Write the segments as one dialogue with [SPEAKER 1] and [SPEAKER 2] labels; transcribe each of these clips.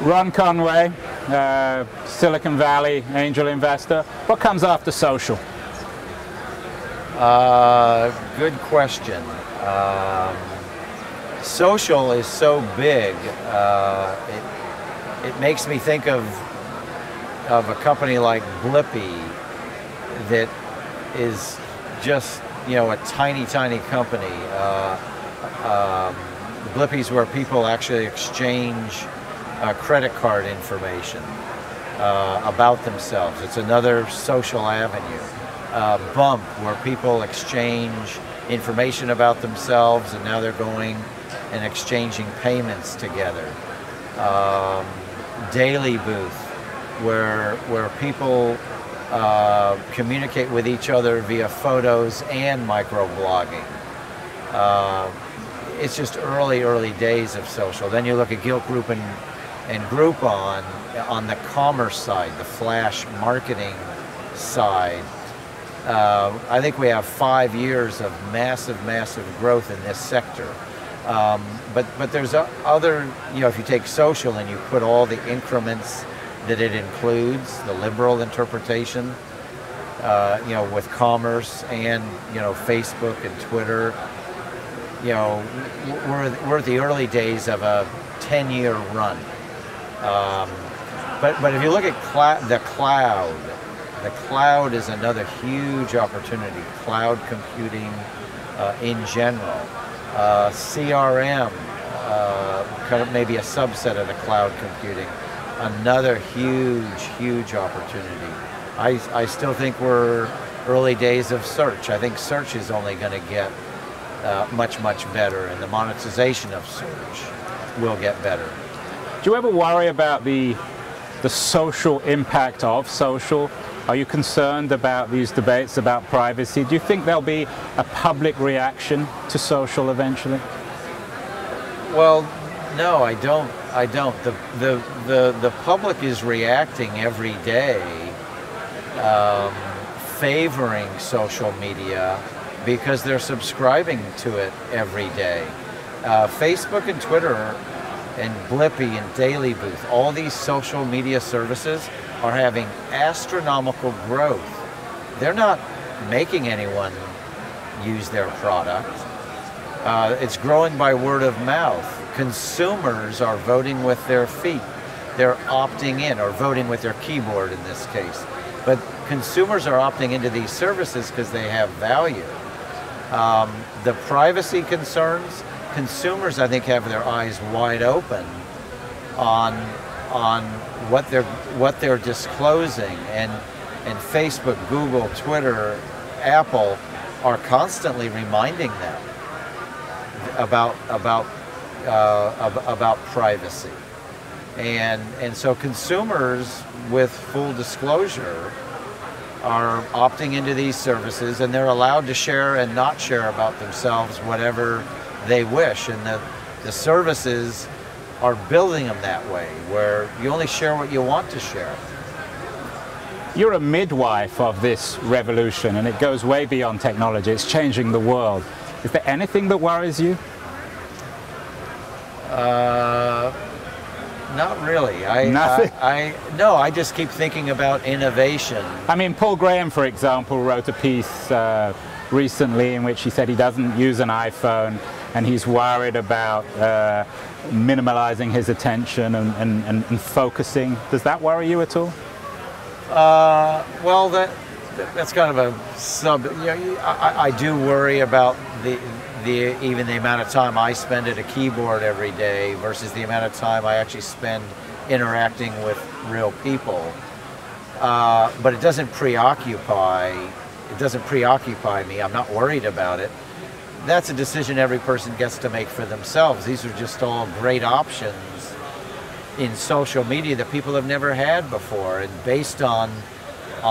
[SPEAKER 1] Ron Conway, Silicon Valley angel investor. What comes after social?
[SPEAKER 2] Good question. Social is so big, it makes me think of a company like Blippi that is just, you know, a tiny company. Blippi's where people actually exchange credit card information about themselves. It's another social avenue. Bump, where people exchange information about themselves, and now they're going and exchanging payments together. Daily Booth, where people communicate with each other via photos and microblogging. It's just early days of social. Then you look at Gilt Group and Groupon on the commerce side, the flash marketing side. I think we have 5 years of massive growth in this sector. But there's other, you know, if you take social and you put all the increments that it includes, the liberal interpretation, you know, with commerce and, you know, Facebook and Twitter, you know, we're at the early days of a 10-year run. But if you look at the cloud is another huge opportunity. Cloud computing in general. CRM, kind of maybe a subset of the cloud computing. Another huge opportunity. I still think we're early days of search. I think search is only going to get much better, and the monetization of search will get better.
[SPEAKER 1] Do you ever worry about the social impact of social? Are you concerned about these debates about privacy? Do you think there'll be a public reaction to social eventually?
[SPEAKER 2] Well, no, I don't. The public is reacting every day, favoring social media because they're subscribing to it every day. Facebook and Twitter and Blippi and Daily Booth, all these social media services are having astronomical growth. They're not making anyone use their product. It's growing by word of mouth. Consumers are voting with their feet. They're opting in, or voting with their keyboard in this case. But consumers are opting into these services because they have value. The privacy concerns, consumers, I think, have their eyes wide open on what they're disclosing, and Facebook, Google, Twitter, Apple are constantly reminding them about privacy, and so consumers with full disclosure are opting into these services, and they're allowed to share and not share about themselves whatever they wish, and the services are building them that way, where you only share what you want to share.
[SPEAKER 1] You're a midwife of this revolution, and it goes way beyond technology. It's changing the world. Is there anything that worries you?
[SPEAKER 2] Not really.
[SPEAKER 1] Nothing?
[SPEAKER 2] No, I just keep thinking about innovation.
[SPEAKER 1] I mean, Paul Graham, for example, wrote a piece recently in which he said he doesn't use an iPhone, and he's worried about minimalizing his attention and focusing. Does that worry you at all?
[SPEAKER 2] Well, that's kind of a sub. You know, I do worry about even the amount of time I spend at a keyboard every day versus the amount of time I actually spend interacting with real people. But it doesn't preoccupy. It doesn't preoccupy me. I'm not worried about it. That's a decision every person gets to make for themselves. These are just all great options in social media that people have never had before, and based on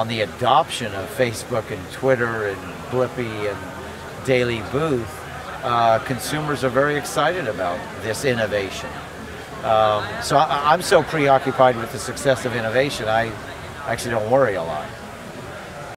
[SPEAKER 2] the adoption of Facebook and Twitter and Blippi and Daily Booth, consumers are very excited about this innovation. So I'm so preoccupied with the success of innovation, I actually don't worry a lot.